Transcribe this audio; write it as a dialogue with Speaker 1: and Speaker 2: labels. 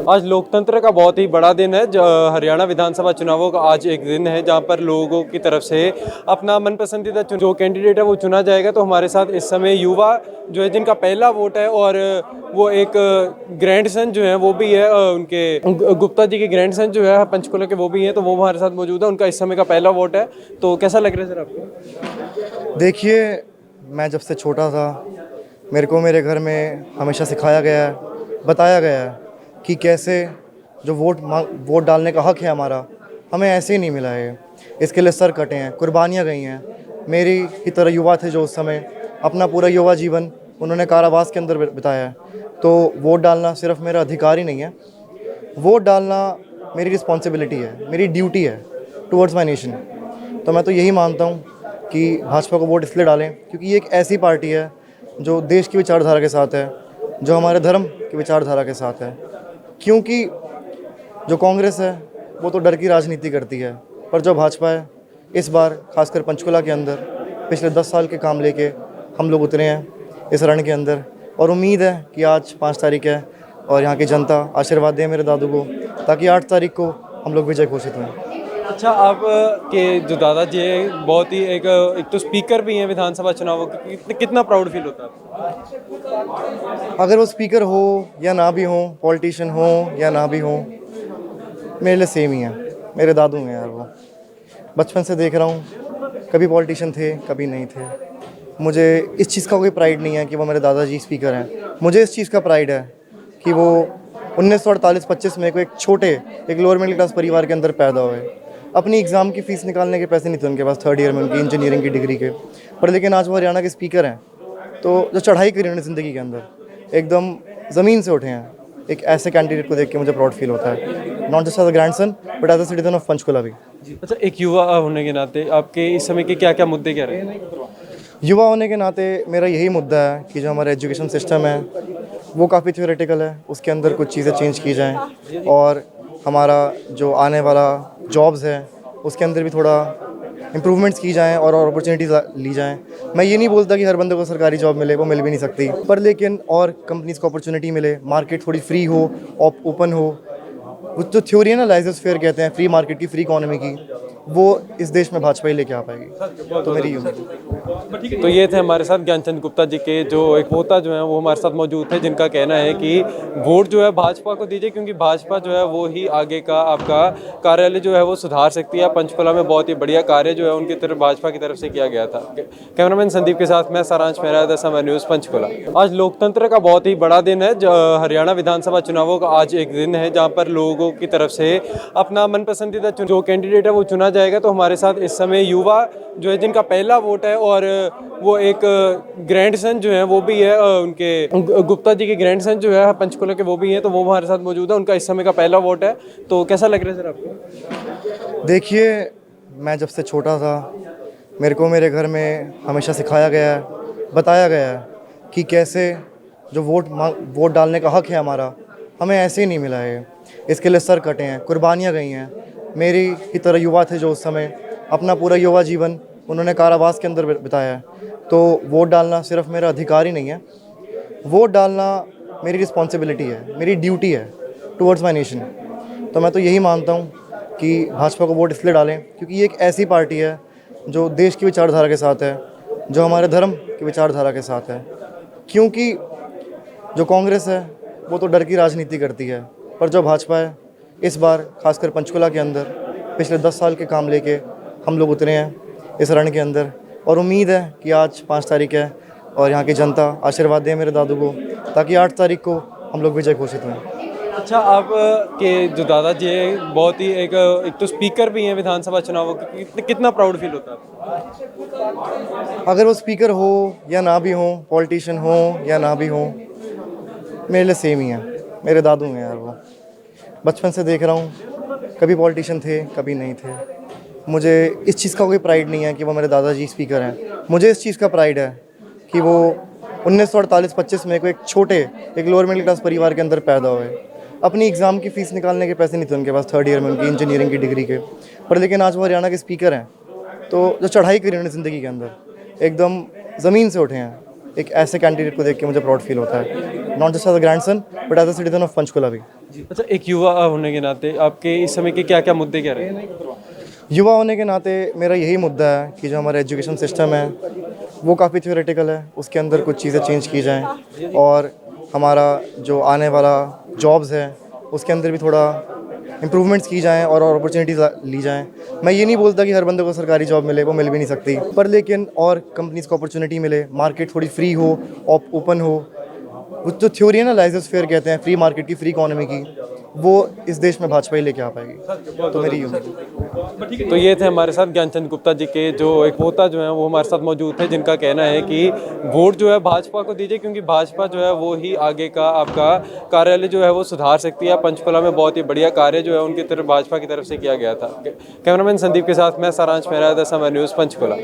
Speaker 1: आज लोकतंत्र का बहुत ही बड़ा दिन है। हरियाणा विधानसभा चुनावों का आज एक दिन है जहां पर लोगों की तरफ से अपना मन पसंदीदा जो कैंडिडेट है वो चुना जाएगा। तो हमारे साथ इस समय युवा जो है जिनका पहला वोट है और वो एक ग्रैंडसन जो है वो भी है, उनके गुप्ता जी के ग्रैंडसन जो है पंचकुला के वो भी हैं, तो वो हमारे साथ मौजूद है। उनका इस समय का पहला वोट है। तो कैसा लग रहा है सर आपको?
Speaker 2: देखिए, मैं जब से छोटा था मेरे को मेरे घर में हमेशा सिखाया गया है, बताया गया है कि कैसे जो वोट डालने का हक है हमारा, हमें ऐसे ही नहीं मिला है। इसके लिए सर कटे हैं, कुर्बानियाँ गई हैं। मेरी ही तरह युवा थे जो उस समय अपना पूरा युवा जीवन उन्होंने कारावास के अंदर बिताया है। तो वोट डालना सिर्फ मेरा अधिकार ही नहीं है, वोट डालना मेरी रिस्पॉन्सिबिलिटी है, मेरी ड्यूटी है टुवर्ड्स माई नेशन। तो मैं तो यही मानता हूँ कि भाजपा को वोट इसलिए डालें क्योंकि ये एक ऐसी पार्टी है जो देश की विचारधारा के साथ है, जो हमारे धर्म की विचारधारा के साथ है। क्योंकि जो कांग्रेस है वो तो डर की राजनीति करती है, पर जो भाजपा है इस बार खासकर पंचकुला के अंदर पिछले 10 साल के काम लेके हम लोग उतरे हैं इस रण के अंदर। और उम्मीद है कि आज 5 तारीख है और यहाँ की जनता आशीर्वाद दे मेरे दादू को, ताकि 8 तारीख को हम लोग विजय घोषित हों।
Speaker 1: अच्छा, आप के जो दादाजी है बहुत ही एक तो स्पीकर भी हैं विधानसभा चुनावों के, कितना प्राउड फील होता है?
Speaker 2: अगर वो स्पीकर हो या ना भी हो, पॉलिटिशियन हो या ना भी हो, मेरे लिए सेम ही है। मेरे दादू हैं यार, वो बचपन से देख रहा हूँ, कभी पॉलिटिशियन थे कभी नहीं थे। मुझे इस चीज़ का कोई प्राइड नहीं है कि वो मेरे दादाजी स्पीकर हैं। मुझे इस चीज़ का प्राइड है कि वो 1948-25 में एक छोटे एक लोअर मिडिल क्लास परिवार के अंदर पैदा हुए। अपनी एग्ज़ाम की फ़ीस निकालने के पैसे नहीं थे उनके पास, 3rd ईयर में उनकी इंजीनियरिंग की डिग्री के, पर लेकिन आज वो हरियाणा के स्पीकर हैं। तो जो चढ़ाई करी उन्होंने ज़िंदगी के अंदर एकदम ज़मीन से उठे हैं। एक ऐसे कैंडिडेट को देख के मुझे प्राउड फील होता है, not just as a grandson but as a citizen of Panchkula भी।
Speaker 1: अच्छा, एक युवा होने के नाते आपके इस समय के क्या क्या मुद्दे क्या रहे?
Speaker 2: युवा होने के नाते मेरा यही मुद्दा है कि जो हमारा एजुकेशन सिस्टम है वो काफ़ी थ्योरेटिकल है, उसके अंदर कुछ चीज़ें चेंज की जाएं और हमारा जो आने वाला जॉब्स है उसके अंदर भी थोड़ा इम्प्रूवमेंट्स की जाएं और अपॉर्चुनिटीज़ ली जाएं। मैं ये नहीं बोलता कि हर बंदे को सरकारी जॉब मिले, वो मिल भी नहीं सकती, पर लेकिन और कंपनीज़ को अपॉर्चुनिटी मिले, मार्केट थोड़ी फ्री हो, ओपन हो। वो जो थ्योरी है ना, लाइजर्स फेयर कहते हैं, फ्री मार्केट की, फ्री इकोनॉमी की, वो इस देश में भाजपा ही लेके आ पाएगी। तो मेरी
Speaker 1: तो ये थे हमारे साथ ज्ञानचंद गुप्ता जी के जो एक पोता जो है वो हमारे साथ मौजूद थे, जिनका कहना है कि वोट जो है भाजपा को दीजिए क्योंकि भाजपा जो है वो ही आगे का आपका कार्यालय जो है वो सुधार सकती है। पंचकुला में बहुत ही बढ़िया कार्य जो है उनकी तरफ भाजपा की तरफ से किया गया था। कैमरामैन संदीप के साथ मैं सारांश मेहरा, द समय न्यूज़ पंचकुला। आज लोकतंत्र का बहुत ही बड़ा दिन है। हरियाणा विधानसभा चुनावों का आज एक दिन है जहाँ पर लोगों की तरफ से अपना मन पसंदीदा जो कैंडिडेट है वो चुना जाएगा। तो हमारे साथ इस समय युवा जो है जिनका पहला वोट है और वो एक ग्रैंडसन जो है वो भी है, उनके गुप्ता जी के ग्रैंडसन जो है पंचकुला के वो भी हैं, तो वो हमारे साथ मौजूद है। उनका इस समय का पहला वोट है। तो कैसा लग रहा है सर आपको?
Speaker 2: देखिए, मैं जब से छोटा था मेरे को मेरे घर में हमेशा सिखाया गया है, बताया गया है कि कैसे जो वोट डालने का हक है हमारा, हमें ऐसे ही नहीं मिला है। इसके लिए सर कटे हैं, कुर्बानियाँ गई हैं। मेरी ही तरह युवा थे जो उस समय अपना पूरा युवा जीवन उन्होंने कारावास के अंदर बिताया है। तो वोट डालना सिर्फ मेरा अधिकार ही नहीं है, वोट डालना मेरी रिस्पॉन्सिबिलिटी है, मेरी ड्यूटी है टुवर्ड्स माई नेशन। तो मैं तो यही मानता हूँ कि भाजपा को वोट इसलिए डालें क्योंकि ये एक ऐसी पार्टी है जो देश की विचारधारा के साथ है, जो हमारे धर्म की विचारधारा के साथ है। क्योंकि जो कांग्रेस है वो तो डर की राजनीति करती है, पर जो भाजपा है इस बार खासकर पंचकुला के अंदर पिछले 10 साल के काम लेके हम लोग उतरे हैं इस रण के अंदर। और उम्मीद है कि आज 5 तारीख है और यहाँ की जनता आशीर्वाद दे मेरे दादू को, ताकि 8 तारीख को हम लोग विजय घोषित हों।
Speaker 1: अच्छा, आप के जो दादाजी है बहुत ही एक तो स्पीकर भी हैं विधानसभा चुनावों के, कितना प्राउड फील होता है?
Speaker 2: अगर वो स्पीकर हो या ना भी हो, पॉलिटिशियन हो या ना भी हो, मेरे लिए सेम ही है। मेरे दादू हैं यार, वो बचपन से देख रहा हूँ, कभी पॉलिटिशियन थे कभी नहीं थे। मुझे इस चीज़ का कोई प्राइड नहीं है कि वो मेरे दादाजी स्पीकर हैं। मुझे इस चीज़ का प्राइड है कि वो 1948-25 में एक छोटे एक लोअर मिडिल क्लास परिवार के अंदर पैदा हुए। अपनी एग्ज़ाम की फ़ीस निकालने के पैसे नहीं थे उनके पास, 3rd ईयर में उनकी इंजीनियरिंग की डिग्री के, पर लेकिन आज वो हरियाणा के स्पीकर हैं। तो जो चढ़ाई करी उन्होंने ज़िंदगी के अंदर एकदम ज़मीन से उठे हैं। एक ऐसे कैंडिडेट को देख के मुझे प्राउड फील होता है, not just as a grandson but as a citizen of Panchkula भी।
Speaker 1: अच्छा, एक युवा होने के नाते आपके इस समय के क्या क्या मुद्दे क्या रहे?
Speaker 2: युवा होने के नाते मेरा यही मुद्दा है कि जो हमारा एजुकेशन सिस्टम है वो काफ़ी थ्योरेटिकल है, उसके अंदर कुछ चीज़ें चेंज की जाएं और हमारा जो आने वाला जॉब्स है उसके अंदर भी थोड़ा इम्प्रूवमेंट्स की जाएं और अपॉर्चुनिटीज़ ली जाएं। मैं ये नहीं बोलता कि हर बंदे को सरकारी जॉब मिले, वो मिल भी नहीं सकती, पर लेकिन और कंपनीज़ को अपॉर्चुनिटी मिले, मार्केट थोड़ी फ्री हो, ओपन हो। वो जो थ्योरी है ना, लाइजर्स फेयर कहते हैं, फ्री मार्केट की, फ्री इकोनॉमी की, वो इस देश में भाजपा ही लेके आ पाएगी, तो मेरी
Speaker 1: तो ये थे हमारे साथ ज्ञानचंद गुप्ता जी के जो एक पोता जो है वो हमारे साथ मौजूद थे, जिनका कहना है कि वोट जो है भाजपा को दीजिए क्योंकि भाजपा जो है वो ही आगे का आपका कार्यालय जो है वो सुधार सकती है। पंचकुला में बहुत ही बढ़िया कार्य जो है उनकी तरफ भाजपा की तरफ से किया गया था। कैमरामैन संदीप के साथ मैं सारांश मेहरा, द समय न्यूज़, पंचकुला।